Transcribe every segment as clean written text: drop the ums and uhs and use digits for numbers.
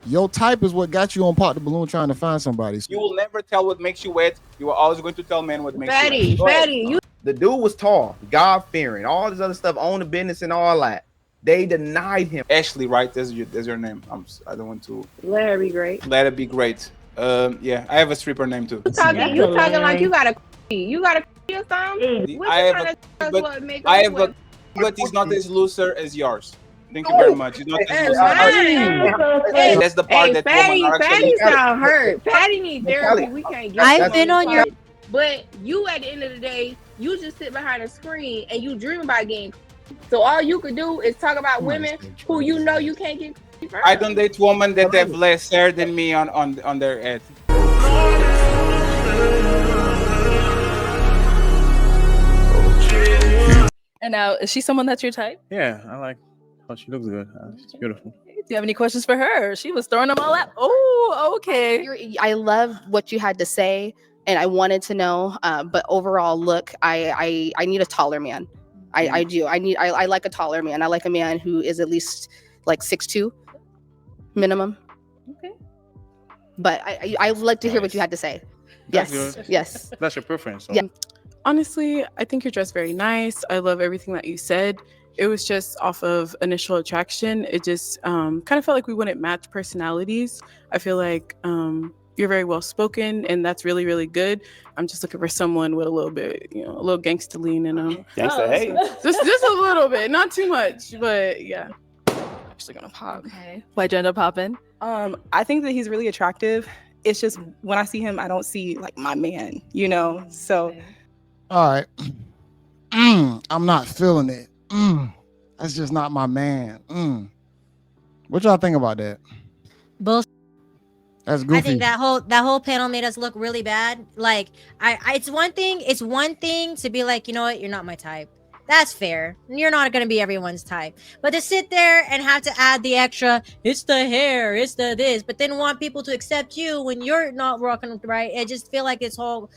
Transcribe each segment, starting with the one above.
Your type is what got you on Pop the Balloon trying to find somebody. You will never tell what makes you wet. You are always going to tell men what makes you wet. Fatty, Go ahead. fatty, you The dude was tall, God fearing, all this other stuff, own the business and all that. They denied him. Ashley, right? That's your name. I don't want to Larry great. let it be great. Yeah, I have a stripper name too. You talking like you got a or something? What I you have trying a, to tell us but what make I us have a, what? but it's not as looser as yours. Thank you very much. It's not as Hey, looser. hey, That's the part that women are Fatty actually. sound hurt. Fatty need therapy. We can't get I've that been on your. But you, at the end of the day, you just sit behind a screen and you dream about getting. So all you could do is talk about women who you know you can't get. I don't date women that have less hair than me on their head. And now, is she someone that's your type? Yeah, I like how she looks good. She's beautiful. Do you have any questions for her? She was throwing them all out. Oh, okay. I love what you had to say, and I wanted to know. But overall, look, I need a taller man. I do. I like a taller man. I like a man who is at least like 6'2", minimum. Okay. But I would like to hear what you had to say. That's Yes. good. Yes. That's your preference. So. Yeah. Honestly, I think you're dressed very nice. I love everything that you said. It was just off of initial attraction. It just kind of felt like we wouldn't match personalities. I feel like you're very well spoken, and that's really, really good. I'm just looking for someone with a little bit, a little gangster lean in them. Gangsta, hey. Just a little bit, not too much, but yeah. Actually gonna pop. Okay. Why'd you end up popping? I think that he's really attractive. It's just when I see him, I don't see like my man, So All right. I'm not feeling it. That's just not my man. What y'all think about that? Bullshit. That's goofy. I think that whole panel made us look really bad. Like, it's one thing to be like, you know what, you're not my type. That's fair. You're not going to be everyone's type. But to sit there and have to add the extra, it's the hair, it's the this, but then want people to accept you when you're not rocking right, I just feel like it's all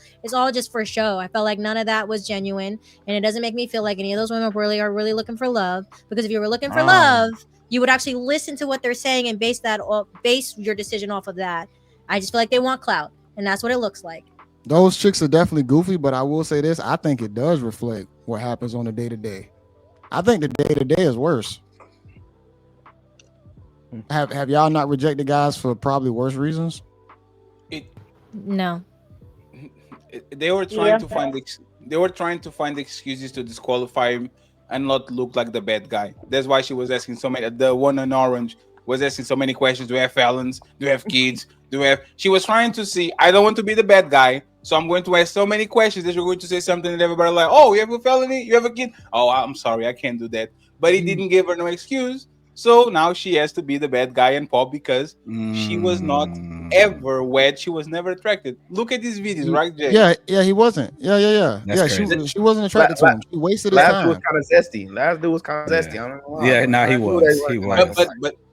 just for show. I felt like none of that was genuine, and it doesn't make me feel like any of those women are really looking for love. Because if you were looking for love, you would actually listen to what they're saying and base your decision off of that. I just feel like they want clout, and that's what it looks like. Those chicks are definitely goofy, but I will say this: I think it does reflect what happens on the day-to-day. I think the day-to-day is worse. Have y'all not rejected guys for probably worse reasons? No. They were trying to find excuses to disqualify him and not look like the bad guy. That's why she was asking so many. The one in orange was asking so many questions. Do we have felons? Do we have kids? She was trying to see. I don't want to be the bad guy, so I'm going to ask so many questions that you're going to say something that everybody like, oh, you have a felony? You have a kid? Oh, I'm sorry, I can't do that. But he didn't give her no excuse. So now she has to be the bad guy and pop because she was not ever wed. She was never attracted. Look at these videos, right, Jay? Yeah, he wasn't. Yeah. She wasn't attracted to him. She wasted his time. Last dude was kind of zesty. I don't know why. Yeah, no, he was.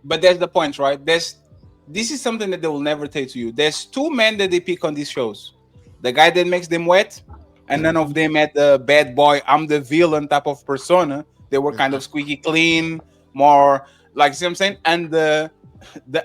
But that's the point, right? This is something that they will never tell to you. There's two men that they pick on these shows. The guy that makes them wet, and none of them had the bad boy, I'm the villain type of persona. They were kind of squeaky clean, more like, see what I'm saying? And the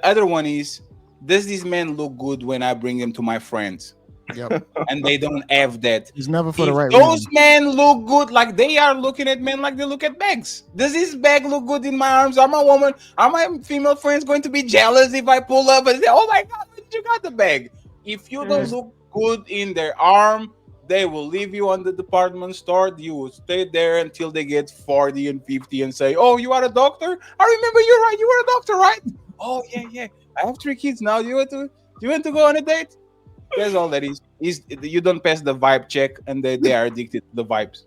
other one is, does this man look good when I bring him to my friends? Yep. And they don't have that. He's never for the right Those reason. men look good, like they are looking at men like they look at bags. Does this bag look good in my arms? Are my female friends going to be jealous if I pull up and say, oh my God, where did you got the bag? If you don't look good in their arm, they will leave you on the department store. You will stay there until they get 40 and 50 and say, oh, you are a doctor? I remember you're right. You were a doctor, right? Oh, yeah. I have 3 kids now. You want to go on a date? That's all that is. You don't pass the vibe check, and they are addicted to the vibes.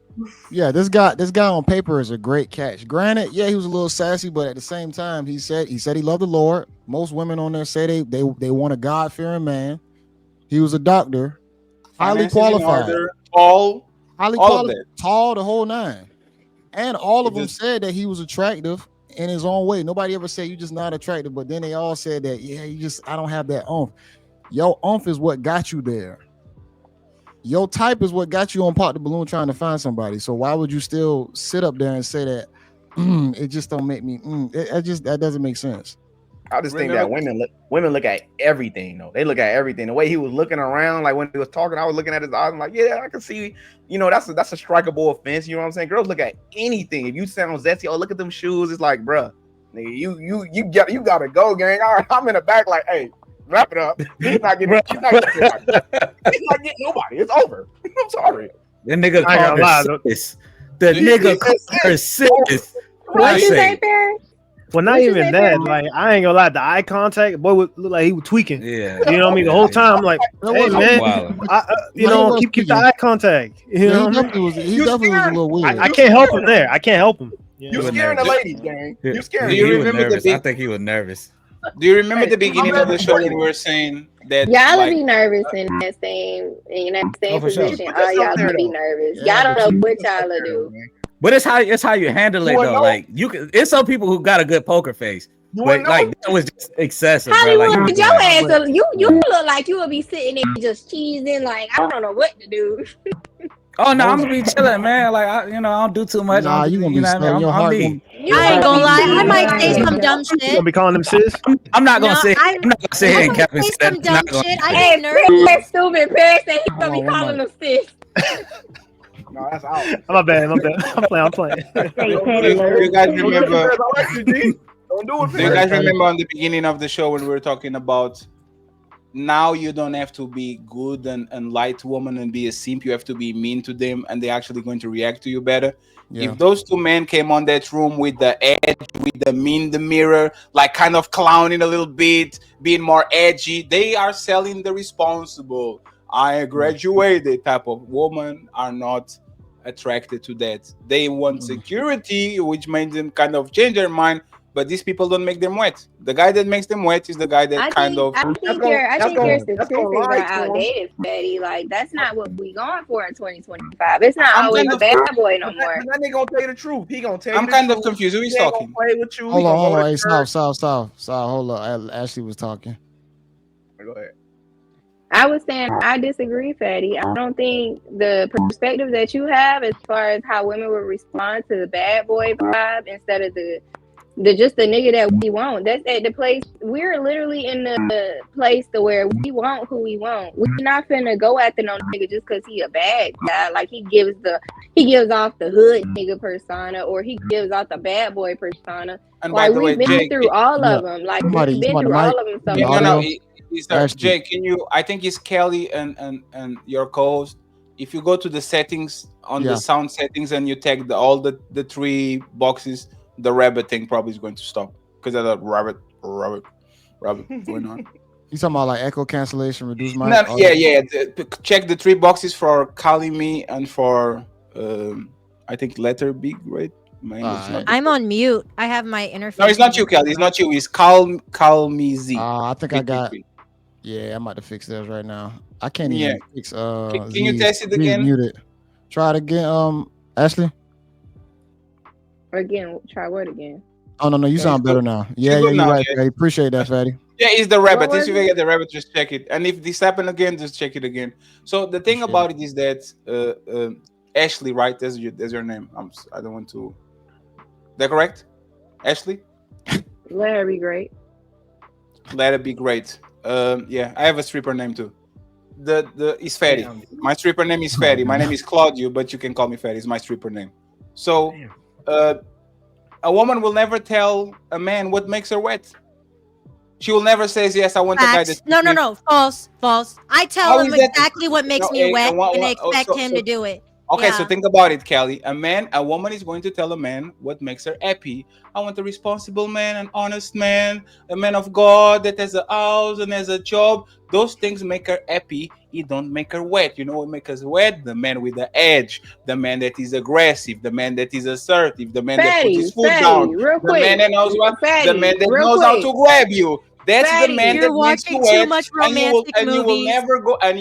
Yeah, this guy on paper is a great catch. Granted, yeah, he was a little sassy, but at the same time, he said he loved the Lord. Most women on there say they want a God-fearing man. He was a doctor, highly qualified, tall, tall, the whole nine. And all of them said that he was attractive in his own way. Nobody ever said you just not attractive, but then they all said that, yeah, I don't have that oomph. Your oomph is what got you there. Your type is what got you on Pop the Balloon trying to find somebody. So why would you still sit up there and say that it just don't make me? That doesn't make sense. I just think that women look at everything though. They look at everything. The way he was looking around, like when he was talking, I was looking at his eyes. I'm like, yeah, I can see. You know, that's a strikeable offense. You know what I'm saying? Girls look at anything. If you sound zesty, oh look at them shoes. It's like, bruh, nigga, you gotta go, gang. All right, I'm in the back, like, hey, wrap it up. He's not getting nobody. It's over. I'm sorry. The nigga called her sis. The nigga called her sis. What you say, Ferris? Well, not even that. Like, I ain't gonna lie, the eye contact, boy would look like he was tweaking. Yeah, you know what I mean. The whole time, I'm like, hey man, keep the eye contact. You know, he definitely was a little weird. I can't help him there. I can't help him. You scaring the ladies, gang. You scaring. Do you remember I think he was nervous. Do you remember the beginning of the show when we were saying that y'all would be nervous in that same position? Sure. Oh, y'all would be nervous. Y'all don't know what y'all will do. But it's how you handle it though. Like you can. It's some people who got a good poker face, but like that was just excessive. Hollywood, bro. Like, your ass, you look like you would be sitting there just cheesing. Like I don't know what to do. Oh no, I'm gonna be chilling, man. Like I don't do too much. Nah, you gonna be I'm me. I ain't gonna lie. I might say some dumb shit. You gonna be calling them sis? I'm not gonna say. I'm not gonna say hey, Kevin. Say some dumb shit. I Hey, get nervous. that stupid Paris said he's gonna be calling them sis. No, that's out. My bad. I'm playing. Do you guys remember? Don't do it. Do you guys remember on the beginning of the show when we were talking about now you don't have to be good and light woman and be a simp. You have to be mean to them, and they're actually going to react to you better. Yeah. If those two men came on that room with the edge, with the mean, the mirror, like kind of clowning a little bit, being more edgy, they are selling the responsible. I graduated type of woman are not attracted to that. They want security, which made them kind of change their mind. But these people don't make them wet. The guy that makes them wet is the guy that I think your statistics are outdated, Betty. Like that's not what we going for in 2025. It's not always a bad boy no more. That nigga gonna tell you the truth. He gonna tell you. I'm kind of confused. Who he's talking? Play with you. Hold on. Hey, stop. Hold on. Ashley was talking. Go ahead. I was saying I disagree, Fatty. I don't think the perspective that you have as far as how women would respond to the bad boy vibe instead of the just the nigga that we want. That's at the place. We're literally in the place to where we want who we want. We're not finna go after no nigga just because he a bad guy. Like he gives off the hood nigga persona, or he gives off the bad boy persona. And like by the we've way, been Jake, through all of them. Like we've been through all of them. So no. Jake, can you? I think it's Kelly and your co-host. If you go to the settings on the sound settings and you tag all the three boxes, the rabbit thing probably is going to stop because of the rabbit going on. You talking about like echo cancellation, reduce mic? No, check the three boxes for calling me and for I think letter B, right? I'm on mute. I have my interface. No, it's not you, Kelly. It's not you. It's call me Z. I think I got. Yeah, I'm about to fix those right now. I can't even fix. Can you test it again? Mute it. Try it again, Ashley. Again, try what again? Oh no, you sound better now. Yeah, you're right. I appreciate that, Fatty. Yeah, it's the rabbit. If you get the rabbit, just check it. And if this happen again, just check it again. So the thing about it is that Ashley, right? That's your name. I don't want to. That correct? Ashley? Let her be great. Let it be great. I have a stripper name too. It's Fatty. My stripper name is Fatty. My name is Claudio, but you can call me Fatty. It's my stripper name. So a woman will never tell a man what makes her wet. She will never say, yes, I want a guy that... No. False. I tell him exactly what makes me wet, and I expect him to do it. Okay, so think about it, Kelly. A woman is going to tell a man what makes her happy. I want a responsible man, an honest man, a man of God that has a house and has a job. Those things make her happy. It don't make her wet. You know what makes us wet? The man with the edge, the man that is aggressive, the man that is assertive, the man that puts his foot down, the man that knows what, the man that knows how to grab you. That's the man that makes you wet, and you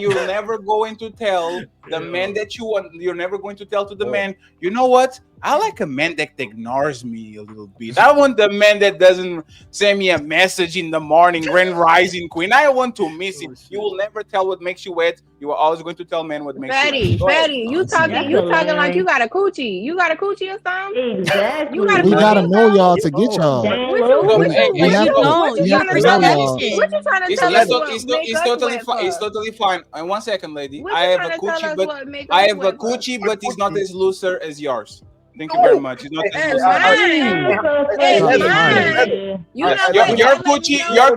will never go into tell the man that you want. You're never going to tell to the man, you know what? I like a man that ignores me a little bit. I want the man that doesn't send me a message in the morning, Grand Rising Queen. I want to miss him. You will never tell what makes you wet. You are always going to tell men what makes you wet. Fatty, you talking like you got a coochie. You got a coochie or something? Exactly. You got a We coochie gotta or know something? y'all to get y'all. It's totally fine. And 1 second, lady. I have a coochie, but it's not as looser as yours. Thank you very much. It's not as looser. Your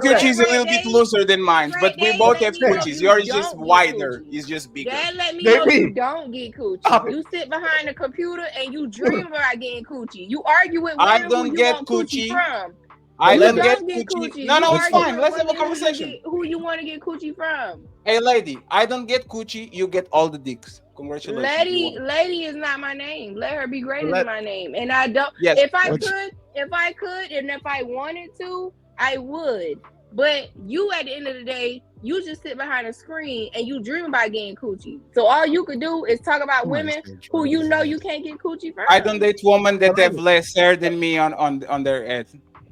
coochie is a little bit looser than mine, but we both have coochies. Yours is just wider. It's just bigger. That let me know you don't get coochie. You sit behind a computer and you dream about getting coochie. You argue with women I don't who you get want coochie from. I don't get coochie. No, it's fine. Let's have a conversation. Who you want to get coochie from? Hey, lady, I don't get coochie. You get all the dicks. Congratulations. Lady is not my name. Let her be greater than my name. And I don't. Yes, if I could, and if I wanted to, I would. But you, at the end of the day, you just sit behind a screen and you dream about getting coochie. So all you could do is talk about women who you know you can't get coochie from. I don't date women that have less hair than me on their head.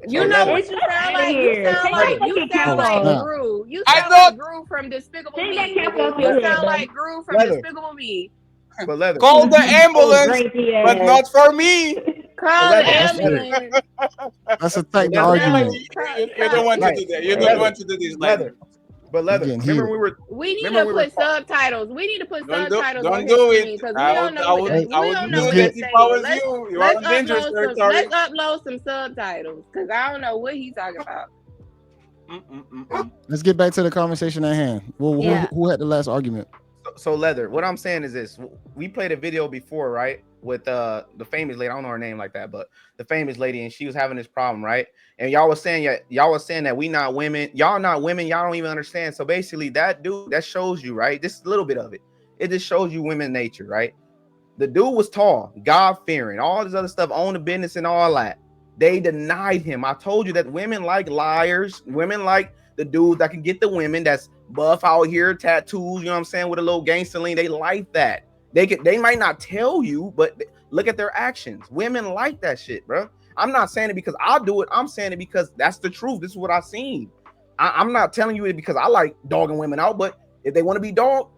You know what you sound like? You sound like Gru. You sound like Gru from Despicable Me. You sound like Gru from Despicable Me. Call the ambulance, but not for me. Call the ambulance. That's a tight argument. You don't want to do that. You don't want to do this, leather. But leather. Remember we need to put subtitles. We need to put subtitles. Don't do it. I would do that if I was you. You are on dangerous territory. Let's upload some subtitles because I don't know what he's talking about. Let's get back to the conversation at hand. Who had the last argument? So leather. What I'm saying is this: we played a video before, right? With the famous lady. I don't know her name like that, but the famous lady, and she was having this problem, right? And y'all was saying that we not women. Y'all not women. Y'all don't even understand. So basically, that shows you, right? Just a little bit of it. It just shows you women nature, right? The dude was tall, God fearing, all this other stuff, own the business and all that. They denied him. I told you that women like liars. Women like the dudes that can get the women that's buff out here, tattoos. You know what I'm saying? With a little gangster lean, they like that. They might not tell you, but look at their actions. Women like that shit, bro. I'm not saying it because I'll do it. I'm saying it because that's the truth. This is what I've seen. I'm not telling you it because I like dogging women out, but if they want to be dogged,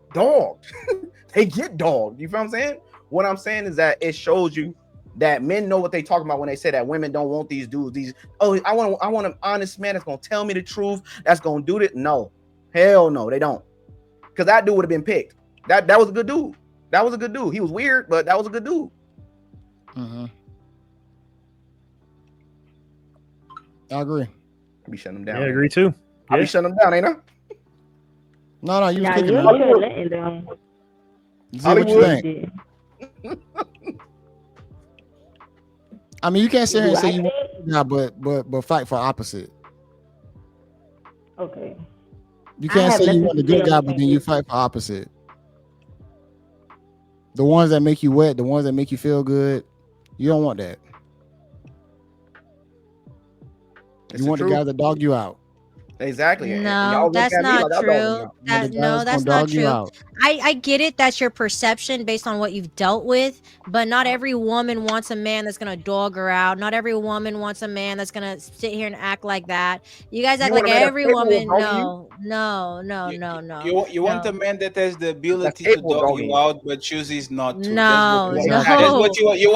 they get dogged. You feel what I'm saying? What I'm saying is that it shows you that men know what they talking about when they say that women don't want these dudes. I want an honest man that's gonna tell me the truth, that's gonna do it. No, hell no, they don't. Because that dude would have been picked. That was a good dude. That was a good dude. He was weird, but that was a good dude. I agree. I be shutting them down. Yeah, I agree too. I be shutting them down, ain't I? No, you was Nah, you ain't letting them. What you think? I mean, you can't sit here and say you want but fight for opposite. Okay. You can't say you want the good guy, but then you fight for opposite. The ones that make you wet, the ones that make you feel good, you don't want that. You want the guys that dog you out. Exactly. No, that's not true. That's not true. I get it. That's your perception based on what you've dealt with, but not every woman wants a man that's gonna dog her out. Not every woman wants a man that's gonna sit here and act like that. You guys act like every woman. No. You want a man that has the ability to dog you out, but chooses not to. No. That's what you want. You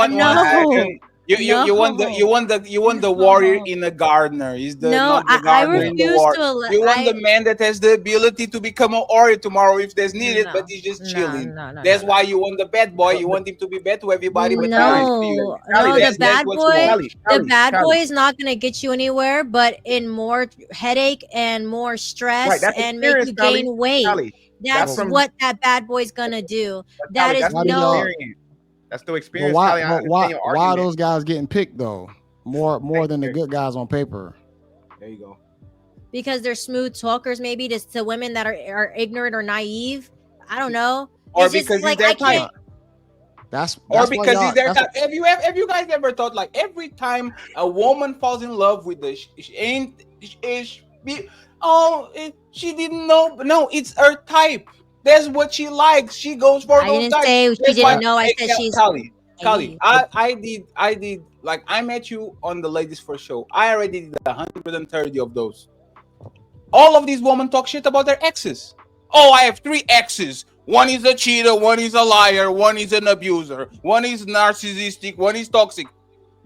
want the warrior in the gardener. Not the gardener in the war. You want the man that has the ability to become an warrior tomorrow if there's needed, but he's just chilling. That's why you want the bad boy. You want him to be bad to everybody, but the bad boy is not gonna get you anywhere, but in more headache and more stress and make you gain weight. That's what that bad boy's gonna do. That is That's the experience. Why are those guys getting picked though? More than the good guys on paper. There you go. Because they're smooth talkers, maybe to women that are ignorant or naive. I don't know. Or it's because he's their type. That's because he's their type. Have you guys ever thought like every time a woman falls in love with she didn't know? No, it's her type. That's what she likes. She goes for those types. I didn't say she didn't know. I said she's. Kali, I did like I met you on the Ladies First show. I already did 130 of those. All of these women talk shit about their exes. Oh, I have 3 exes. One is a cheater, one is a liar, one is an abuser, one is narcissistic, one is toxic.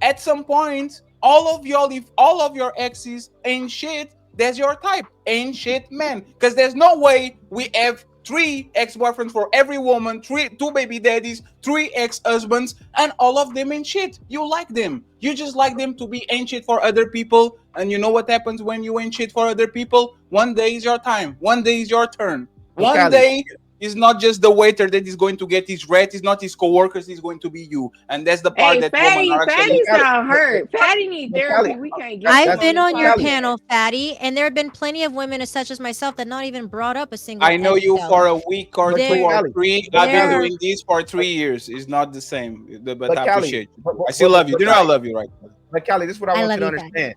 At some point, all of y'all, if all of your exes ain't shit, that's your type. Ain't shit man. Because there's no way we have 3 ex-boyfriends for every woman, 2 baby daddies, 3 ex-husbands, and all of them ain't shit. You like them. You just like them to be ain't shit for other people. And you know what happens when you ain't shit for other people? One day is your time. One day is your turn. One day is not just the waiter that is going to get his rat. It's not his co-workers. It's going to be you. And that's the part that women are actually... Fatty sound hurt. Fatty need therapy. We can't get I've been on your panel, Fatty, and there have been plenty of women such as myself that not even brought up a single. I know you for a week or 2 or 3. I've been doing this for 3 years. It's not the same, but I appreciate you. I still love you. You know I love you, right? But Callie, this is what I want you to understand.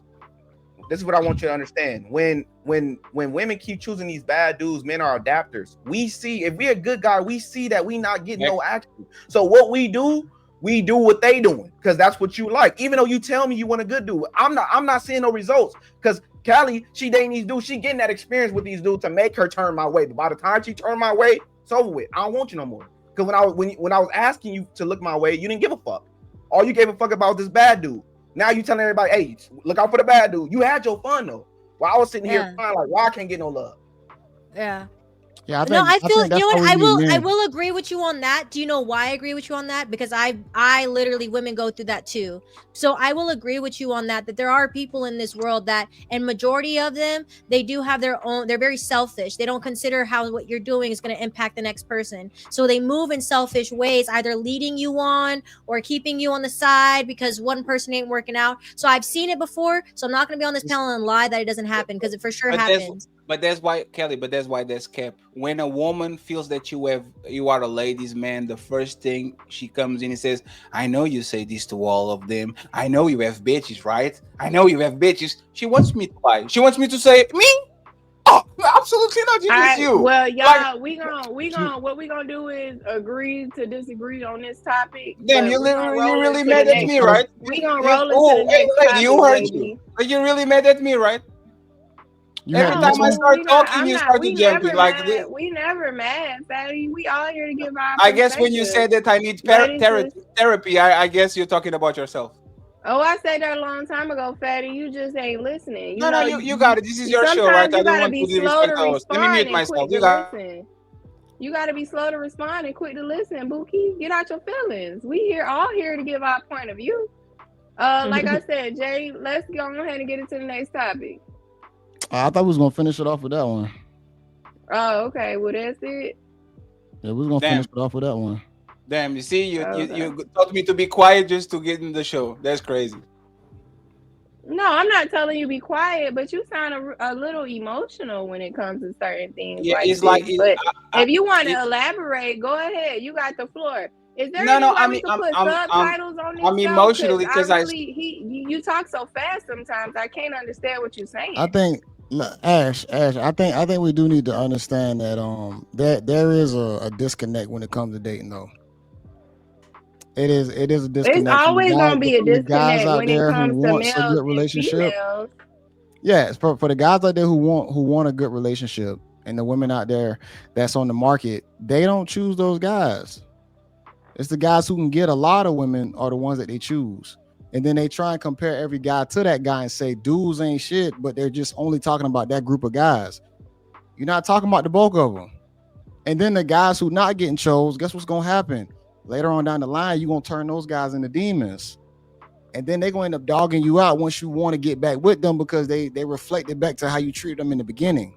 This is what I want you to understand. When women keep choosing these bad dudes, men are adapters. We see, if we're a good guy, we see that we not getting no action. So what we do what they doing, because that's what you like. Even though you tell me you want a good dude, I'm not seeing no results. Because Callie, she dating these dudes, she getting that experience with these dudes to make her turn my way. But by the time she turned my way, it's over with. I don't want you no more. Because when I was asking you to look my way, you didn't give a fuck. All you gave a fuck about this bad dude. Now you telling everybody, hey, look out for the bad dude. You had your fun though. While I was sitting here crying like, why I can't get no love? Yeah. Yeah, I feel you know what, I will agree with you on that. Do you know why I agree with you on that? Because I literally, women go through that too. So I will agree with you on that there are people in this world that, and majority of them, they do have their own, they're very selfish. They don't consider how what you're doing is going to impact the next person. So they move in selfish ways, either leading you on or keeping you on the side because one person ain't working out. So I've seen it before. So I'm not going to be on this panel and lie that it doesn't happen, because it for sure happens. But that's why, Kelly, that's kept. When a woman feels that you are a ladies' man, the first thing she comes in and says, I know you say this to all of them. I know you have bitches, right? I know you have bitches. She wants me to lie. She wants me to say, me? Oh, absolutely not. It's you. Well, y'all, we gonna what we gonna do is agree to disagree on this topic. Damn, you really mad at me, right? We gonna roll into the next topic, you heard baby. you. But you really mad at me, right? Every time I start talking, you start to jumping like this. We never mad, Fatty. We all here to give our I guess when you said that I need therapy, I guess you're talking about yourself. Oh, I said that a long time ago, Fatty. You just ain't listening. You got it. This is your show, right? I don't want to disrespect those. Let me mute myself. You gotta be slow to respond and quick to listen, Buki. Get out your feelings. We all here to give our point of view. Like I said, Jay, let's go ahead and get into the next topic. I thought we was gonna finish it off with that one. Oh, okay. Well, that's it. Yeah, we was gonna finish it off with that one. Damn, you see, you told me to be quiet just to get in the show. That's crazy. No, I'm not telling you be quiet, but you sound a little emotional when it comes to certain things. Yeah, like it's like. But if you want to elaborate, go ahead. You got the floor. Is there any way we can put subtitles on this I'm show? emotionally because you talk so fast sometimes. I can't understand what you're saying. I think Ash. I think we do need to understand that that there is a disconnect when it comes to dating, though. It is a disconnect. It's always gonna be a disconnect when it comes to males a good relationship. And females. Yeah, for the guys out there who want a good relationship, and the women out there that's on the market, they don't choose those guys. It's the guys who can get a lot of women are the ones that they choose. And then they try and compare every guy to that guy and say dudes ain't shit, but they're just only talking about that group of guys. You're not talking about the bulk of them. And then the guys who not getting chose, guess what's going to happen? Later on down the line, you're going to turn those guys into demons. And then they're going to end up dogging you out once you want to get back with them because they reflected back to how you treated them in the beginning.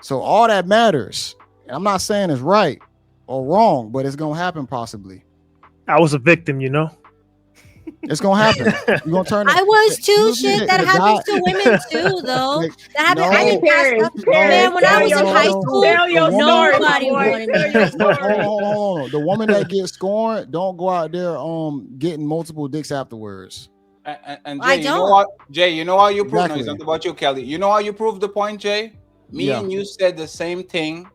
So all that matters. And I'm not saying it's right or wrong, but it's going to happen possibly. I was a victim, you know. It's gonna happen. You're gonna turn. I was too. Shit, that happens to women too, though. That happened. I didn't pass up. Man, when I was in high school, nobody wanted me. Hold on. The woman that gets scorned, don't go out there getting multiple dicks afterwards. And Jay, you know what? Jay, you know how you prove? No, it's not about you, Kelly. You know how you prove the point, Jay? Me and you said the same thing.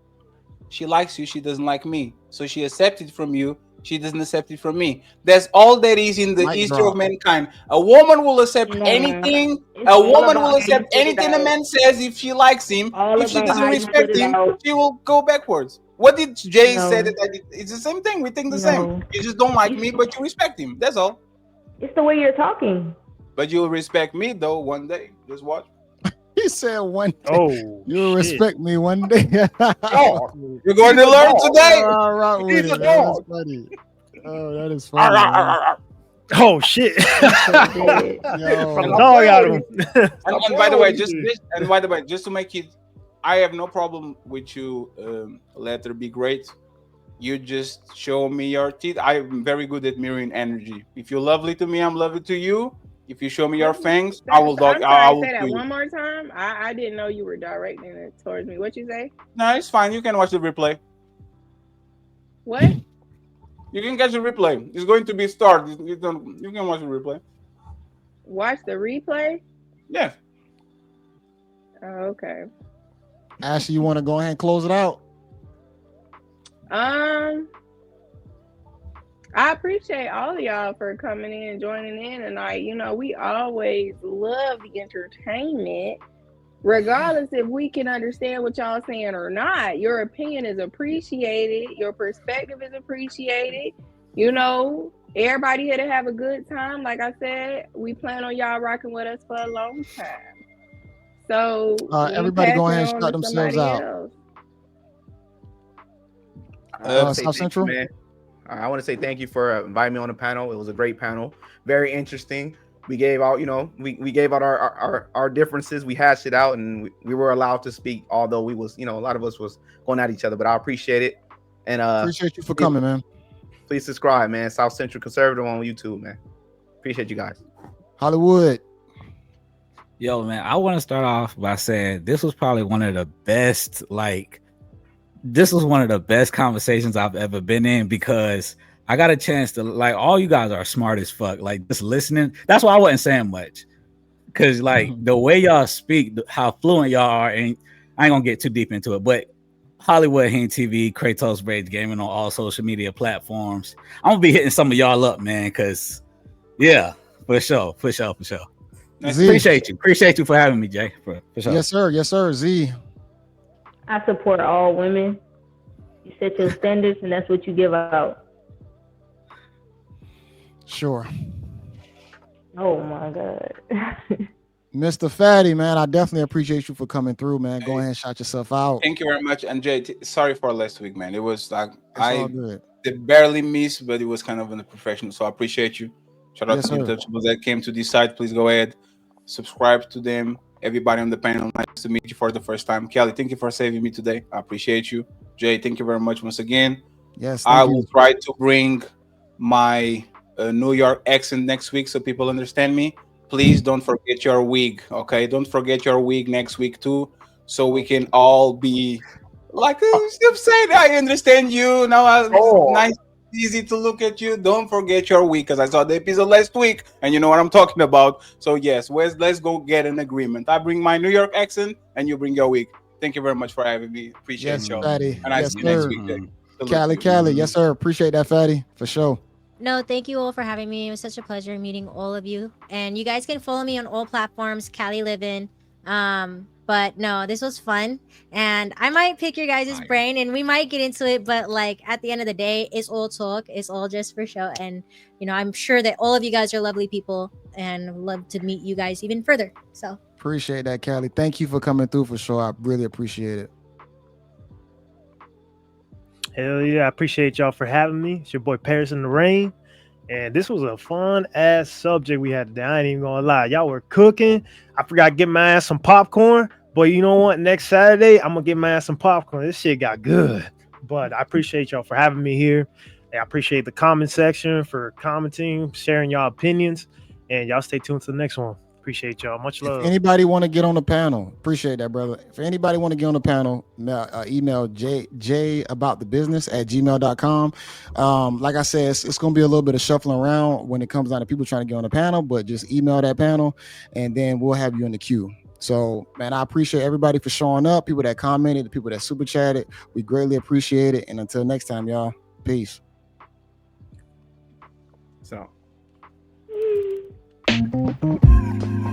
She likes you. She doesn't like me. So she accepted from you she doesn't accept it from me. That's all that is in the Mic history of drop. mankind. A woman will accept No, anything. it's A all woman about will how you accept put it anything a out. man says if she likes him. All If she about doesn't how you put respect it him, out. she will go backwards. What did Jay say No, that I did? It's the same thing. We think the same. no. You just don't like You, me, but you respect him. That's all. it's the way you're talking. But you'll respect me though one day. Just watch. He said one day. Oh, You'll shit. respect me one day. Dog. You're going to learn today. All right with He's it, a man. That's dog. funny. Oh, that is funny, man. Oh shit! Yo. From the dog out of him. And by the way, just to make it, I have no problem with you. Let her be great. You just show me your teeth. I'm very good at mirroring energy. If you're lovely to me, I'm lovely to you. If you show me your fangs, I will dog. I'm I sorry, will say that do you. one more time. I didn't know you were directing it towards me. What you say? No, it's fine. You can watch the replay. What? You can catch the replay. It's going to be started. You can watch the replay. Watch the replay? Yes. Oh, okay. Ashley, you want to go ahead and close it out? I appreciate all of y'all for coming in and joining in tonight. You know, we always love the entertainment, regardless if we can understand what y'all saying or not. Your opinion is appreciated. Your perspective is appreciated. You know, everybody here to have a good time. Like I said, we plan on y'all rocking with us for a long time. So everybody go ahead and shut themselves out. South Central, man. I want to say thank you for inviting me on the panel. It was a great panel, very interesting. We gave out, we gave out our differences. We hashed it out, and we were allowed to speak. Although we was, a lot of us was going at each other, but I appreciate it. And appreciate you for coming, man. Please subscribe, man. South Central Conservative on YouTube, man. Appreciate you guys. Hollywood. Yo, man, I want to start off by saying this was probably one of the best, this was one of the best conversations I've ever been in, because I got a chance to, all you guys are smart as fuck. Just listening. That's why I wasn't saying much. Cause the way y'all speak, how fluent y'all are, and I ain't gonna get too deep into it, but Hollywood Heen TV, Kratos Rage Gaming on all social media platforms. I'm gonna be hitting some of y'all up, man. Cause yeah, for sure. Appreciate you for having me, Jay. For sure. Yes, sir. Z. I support all women. You set your standards, and that's what you give out. Sure. Oh my God. Mr. Fatty, man, I definitely appreciate you for coming through, man. Go ahead and shout yourself out. Thank you very much. And Jay, sorry for last week, man. It was all good. Did barely missed, but it was kind of unprofessional. So I appreciate you. Shout out to the untouchables that came to this site. Please go ahead, subscribe to them. Everybody on the panel, nice to meet you for the first time. Kelly, thank you for saving me today. I appreciate you. Jay, thank you very much once again. Yes, I will try to bring my New York accent next week so people understand me. Please don't forget your wig, okay? Don't forget your wig next week too, so we can all be like, I'm saying, I understand you now. Nice, easy to look at you. Don't forget your wig, because I saw the episode last week, and you know what I'm talking about. So yes, let's go get an agreement. I bring my New York accent, and you bring your wig. Thank you very much for having me. Appreciate you. Fatty. And I see you next week. Cali. Yes, sir. Appreciate that, Fatty, for sure. No, thank you all for having me. It was such a pleasure meeting all of you. And you guys can follow me on all platforms, Cali Livin. But no, this was fun. And I might pick your guys' brain and we might get into it. But at the end of the day, it's all talk. It's all just for show. And, I'm sure that all of you guys are lovely people and love to meet you guys even further. So appreciate that, Cali. Thank you for coming through for sure. I really appreciate it. Hell yeah, I appreciate y'all for having me. It's your boy Paris in the Rain. And this was a fun ass subject we had today. I ain't even gonna lie. Y'all were cooking. I forgot to get my ass some popcorn. But you know what? Next Saturday, I'm gonna get my ass some popcorn. This shit got good. But I appreciate y'all for having me here. I appreciate the comment section for commenting, sharing y'all opinions. And y'all stay tuned to the next one. Appreciate y'all. Much love. If anybody want to get on the panel, appreciate that, brother. If anybody want to get on the panel, email jayaboutthebusiness@gmail.com. Like I said, it's going to be a little bit of shuffling around when it comes down to people trying to get on the panel, but just email that panel and then we'll have you in the queue. So, man, I appreciate everybody for showing up, people that commented, the people that super chatted. We greatly appreciate it. And until next time, y'all, peace. Peace.